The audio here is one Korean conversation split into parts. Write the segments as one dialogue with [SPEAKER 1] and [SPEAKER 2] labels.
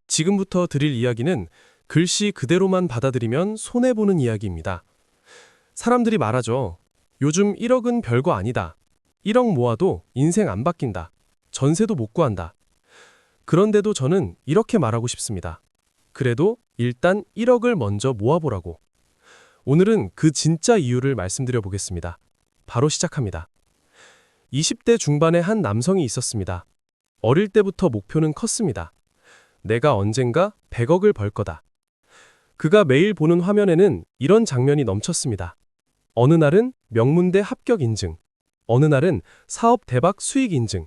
[SPEAKER 1] 지금부터 드릴 이야기는 글씨 그대로만 받아들이면 손해보는 이야기입니다. 사람들이 말하죠. 요즘 1억은 별거 아니다. 1억 모아도 인생 안 바뀐다. 전세도 못 구한다. 그런데도 저는 이렇게 말하고 싶습니다. 그래도 일단 1억을 먼저 모아보라고. 오늘은 그 진짜 이유를 말씀드려 보겠습니다. 바로 시작합니다. 20대 중반의 한 남성이 있었습니다. 어릴 때부터 목표는 컸습니다. 내가 언젠가 100억을 벌 거다. 그가 매일 보는 화면에는 이런 장면이 넘쳤습니다. 어느 날은 명문대 합격 인증, 어느 날은 사업 대박 수익 인증,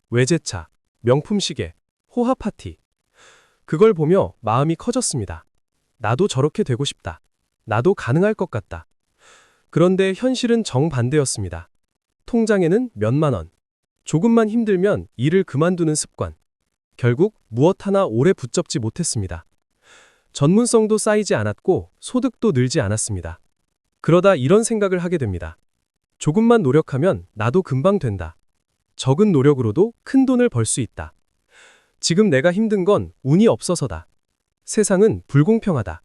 [SPEAKER 1] 외제차, 명품 시계, 호화 파티. 그걸 보며 마음이 커졌습니다. 나도 저렇게 되고 싶다. 나도 가능할 것 같다. 그런데 현실은 정반대였습니다. 통장에는 몇만 원. 조금만 힘들면 일을 그만두는 습관. 결국 무엇 하나 오래 붙잡지 못했습니다. 전문성도 쌓이지 않았고 소득도 늘지 않았습니다. 그러다 이런 생각을 하게 됩니다. 조금만 노력하면 나도 금방 된다. 적은 노력으로도 큰 돈을 벌 수 있다. 지금 내가 힘든 건 운이 없어서다. 세상은 불공평하다.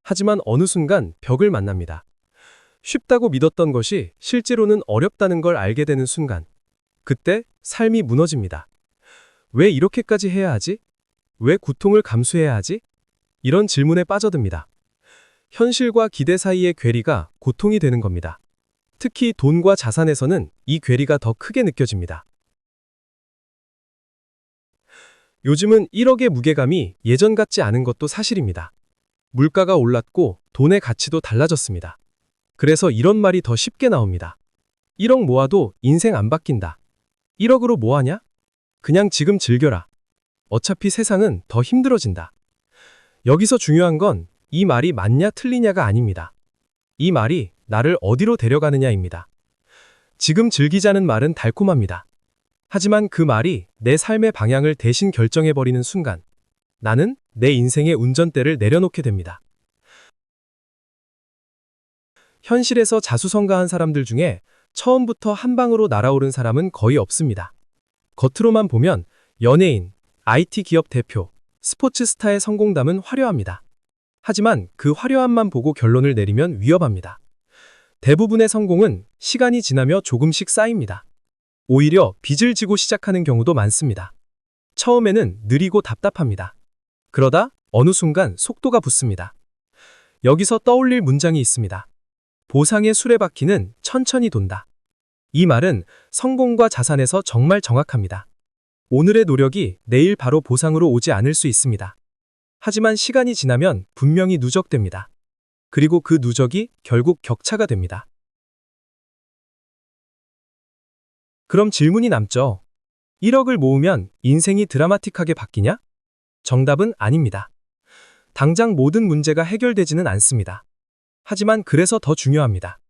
[SPEAKER 1] 하지만 어느 순간 벽을 만납니다. 쉽다고 믿었던 것이 실제로는 어렵다는 걸 알게 되는 순간. 그때 삶이 무너집니다. 왜 이렇게까지 해야 하지? 왜 고통을 감수해야 하지? 이런 질문에 빠져듭니다. 현실과 기대 사이의 괴리가 고통이 되는 겁니다. 특히 돈과 자산에서는 이 괴리가 더 크게 느껴집니다. 요즘은 1억의 무게감이 예전 같지 않은 것도 사실입니다. 물가가 올랐고 돈의 가치도 달라졌습니다. 그래서 이런 말이 더 쉽게 나옵니다. 1억 모아도 인생 안 바뀐다. 1억으로 뭐 하냐? 그냥 지금 즐겨라. 어차피 세상은 더 힘들어진다. 여기서 중요한 건 이 말이 맞냐 틀리냐가 아닙니다. 이 말이 나를 어디로 데려가느냐입니다. 지금 즐기자는 말은 달콤합니다. 하지만 그 말이 내 삶의 방향을 대신 결정해버리는 순간 나는 내 인생의 운전대를 내려놓게 됩니다. 현실에서 자수성가한 사람들 중에 처음부터 한 방으로 날아오른 사람은 거의 없습니다. 겉으로만 보면 연예인, IT 기업 대표, 스포츠 스타의 성공담은 화려합니다. 하지만 그 화려함만 보고 결론을 내리면 위험합니다. 대부분의 성공은 시간이 지나며 조금씩 쌓입니다. 오히려 빚을 지고 시작하는 경우도 많습니다. 처음에는 느리고 답답합니다. 그러다 어느 순간 속도가 붙습니다. 여기서 떠올릴 문장이 있습니다. 보상의 수레바퀴는 천천히 돈다. 이 말은 성공과 자산에서 정말 정확합니다. 오늘의 노력이 내일 바로 보상으로 오지 않을 수 있습니다. 하지만 시간이 지나면 분명히 누적됩니다. 그리고 그 누적이 결국 격차가 됩니다. 그럼 질문이 남죠. 1억을 모으면 인생이 드라마틱하게 바뀌냐? 정답은 아닙니다. 당장 모든 문제가 해결되지는 않습니다. 하지만 그래서 더 중요합니다.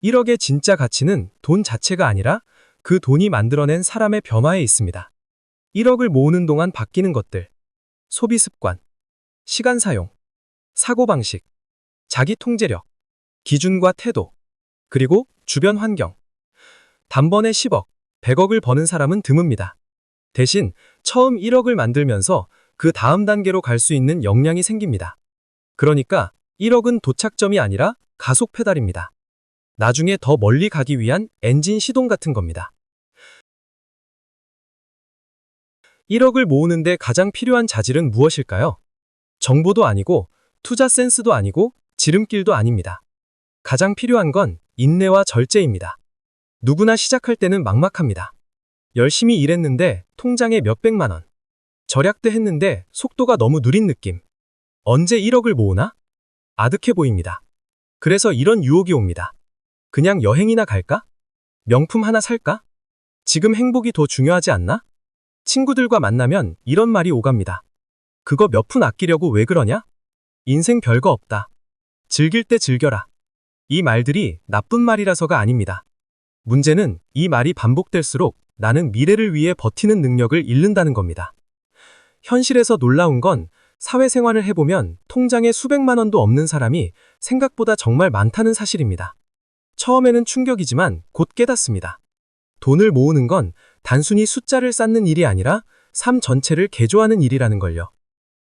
[SPEAKER 1] 1억의 진짜 가치는 돈 자체가 아니라 그 돈이 만들어낸 사람의 변화에 있습니다. 1억을 모으는 동안 바뀌는 것들, 소비 습관, 시간 사용, 사고방식, 자기 통제력, 기준과 태도, 그리고 주변 환경. 단번에 10억, 100억을 버는 사람은 드뭅니다. 대신 처음 1억을 만들면서 그 다음 단계로 갈 수 있는 역량이 생깁니다. 그러니까 1억은 도착점이 아니라 가속 페달입니다. 나중에 더 멀리 가기 위한 엔진 시동 같은 겁니다. 1억을 모으는데 가장 필요한 자질은 무엇일까요? 정보도 아니고 투자 센스도 아니고 지름길도 아닙니다. 가장 필요한 건 인내와 절제입니다. 누구나 시작할 때는 막막합니다. 열심히 일했는데 통장에 몇백만 원. 절약도 했는데 속도가 너무 느린 느낌. 언제 1억을 모으나? 아득해 보입니다. 그래서 이런 유혹이 옵니다. 그냥 여행이나 갈까? 명품 하나 살까? 지금 행복이 더 중요하지 않나? 친구들과 만나면 이런 말이 오갑니다. 그거 몇 푼 아끼려고 왜 그러냐? 인생 별거 없다. 즐길 때 즐겨라. 이 말들이 나쁜 말이라서가 아닙니다. 문제는 이 말이 반복될수록 나는 미래를 위해 버티는 능력을 잃는다는 겁니다. 현실에서 놀라운 건 사회생활을 해보면 통장에 수백만 원도 없는 사람이 생각보다 정말 많다는 사실입니다. 처음에는 충격이지만 곧 깨닫습니다. 돈을 모으는 건 단순히 숫자를 쌓는 일이 아니라 삶 전체를 개조하는 일이라는 걸요.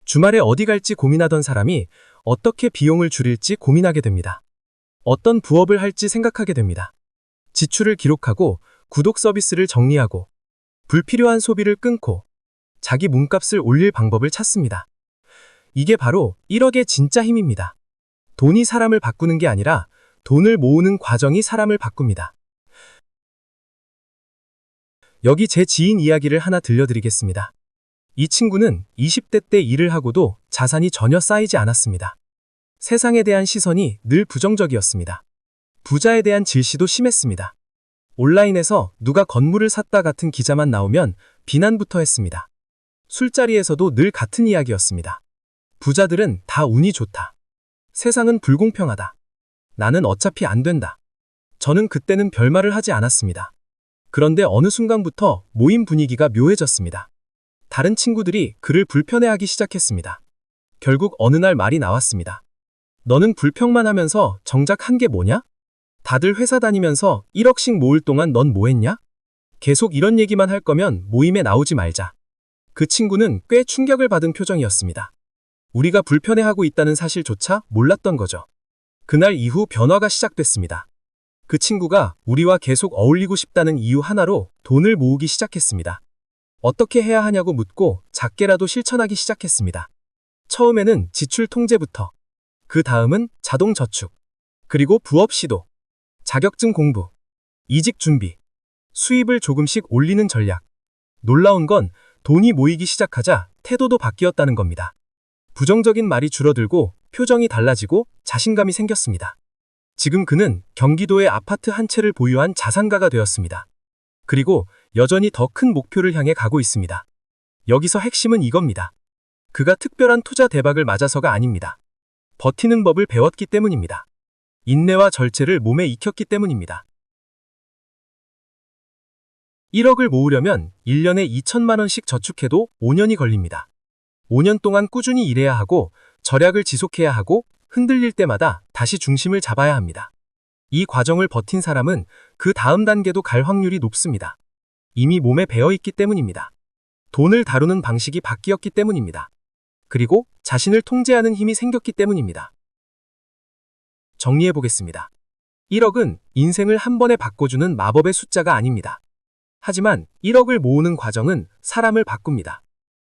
[SPEAKER 2] 주말에 어디 갈지 고민하던 사람이 어떻게 비용을 줄일지 고민하게 됩니다. 어떤 부업을 할지 생각하게 됩니다. 지출을 기록하고 구독 서비스를 정리하고 불필요한 소비를 끊고 자기 몸값을 올릴 방법을 찾습니다. 이게 바로 1억의 진짜 힘입니다. 돈이 사람을 바꾸는 게 아니라 돈을 모으는 과정이 사람을 바꿉니다. 여기 제 지인 이야기를 하나 들려드리겠습니다. 이 친구는 20대 때 일을 하고도 자산이 전혀 쌓이지 않았습니다. 세상에 대한 시선이 늘 부정적이었습니다. 부자에 대한 질시도 심했습니다. 온라인에서 누가 건물을 샀다 같은 기사만 나오면 비난부터 했습니다. 술자리에서도 늘 같은 이야기였습니다. 부자들은 다 운이 좋다. 세상은 불공평하다. 나는 어차피 안 된다. 저는 그때는 별말을 하지 않았습니다. 그런데 어느 순간부터 모임 분위기가 묘해졌습니다. 다른 친구들이 그를 불편해하기 시작했습니다. 결국 어느 날 말이 나왔습니다. 너는 불평만 하면서 정작 한 게 뭐냐? 다들 회사 다니면서 1억씩 모을 동안 넌 뭐 했냐? 계속 이런 얘기만 할 거면 모임에 나오지 말자. 그 친구는 꽤 충격을 받은 표정이었습니다. 우리가 불편해하고 있다는 사실조차 몰랐던 거죠. 그날 이후 변화가 시작됐습니다. 그 친구가 우리와 계속 어울리고 싶다는 이유 하나로 돈을 모으기 시작했습니다. 어떻게 해야 하냐고 묻고 작게라도 실천하기 시작했습니다. 처음에는 지출 통제부터, 그 다음은 자동 저축, 그리고 부업 시도, 자격증 공부, 이직 준비, 수입을 조금씩 올리는 전략. 놀라운 건 돈이 모이기 시작하자 태도도 바뀌었다는 겁니다. 부정적인 말이 줄어들고 표정이 달라지고 자신감이 생겼습니다. 지금 그는 경기도의 아파트 한 채를 보유한 자산가가 되었습니다. 그리고 여전히 더 큰 목표를 향해 가고 있습니다. 여기서 핵심은 이겁니다. 그가 특별한 투자 대박을 맞아서가 아닙니다. 버티는 법을 배웠기 때문입니다. 인내와 절제를 몸에 익혔기 때문입니다. 1억을 모으려면 1년에 2천만 원씩 저축해도 5년이 걸립니다. 5년 동안 꾸준히 일해야 하고 절약을 지속해야 하고 흔들릴 때마다 다시 중심을 잡아야 합니다. 이 과정을 버틴 사람은 그 다음 단계도 갈 확률이 높습니다. 이미 몸에 배어있기 때문입니다. 돈을 다루는 방식이 바뀌었기 때문입니다. 그리고 자신을 통제하는 힘이 생겼기 때문입니다. 정리해보겠습니다. 1억은 인생을 한 번에 바꿔주는 마법의 숫자가 아닙니다. 하지만 1억을 모으는 과정은 사람을 바꿉니다.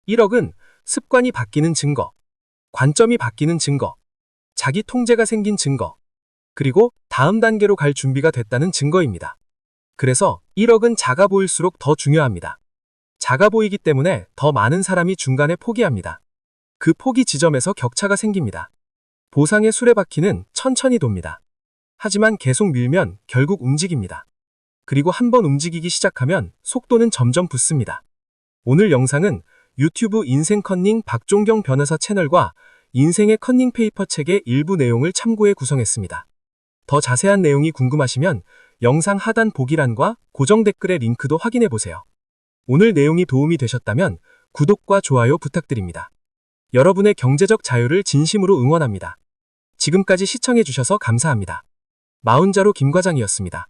[SPEAKER 2] 1억은 습관이 바뀌는 증거, 관점이 바뀌는 증거, 자기 통제가 생긴 증거, 그리고 다음 단계로 갈 준비가 됐다는 증거입니다. 그래서 1억은 작아 보일수록 더 중요합니다. 작아 보이기 때문에 더 많은 사람이 중간에 포기합니다. 그 포기 지점에서 격차가 생깁니다. 보상의 수레바퀴는 천천히 돕니다. 하지만 계속 밀면 결국 움직입니다. 그리고 한번 움직이기 시작하면 속도는 점점 붙습니다. 오늘 영상은 유튜브 인생컨닝 박종경 변호사 채널과 인생의 컨닝 페이퍼 책의 일부 내용을 참고해 구성했습니다. 더 자세한 내용이 궁금하시면 영상 하단 보기란과 고정 댓글의 링크도 확인해 보세요. 오늘 내용이 도움이 되셨다면 구독과 좋아요 부탁드립니다. 여러분의 경제적 자유를 진심으로 응원합니다. 지금까지 시청해 주셔서 감사합니다. 마운자로 김과장이었습니다.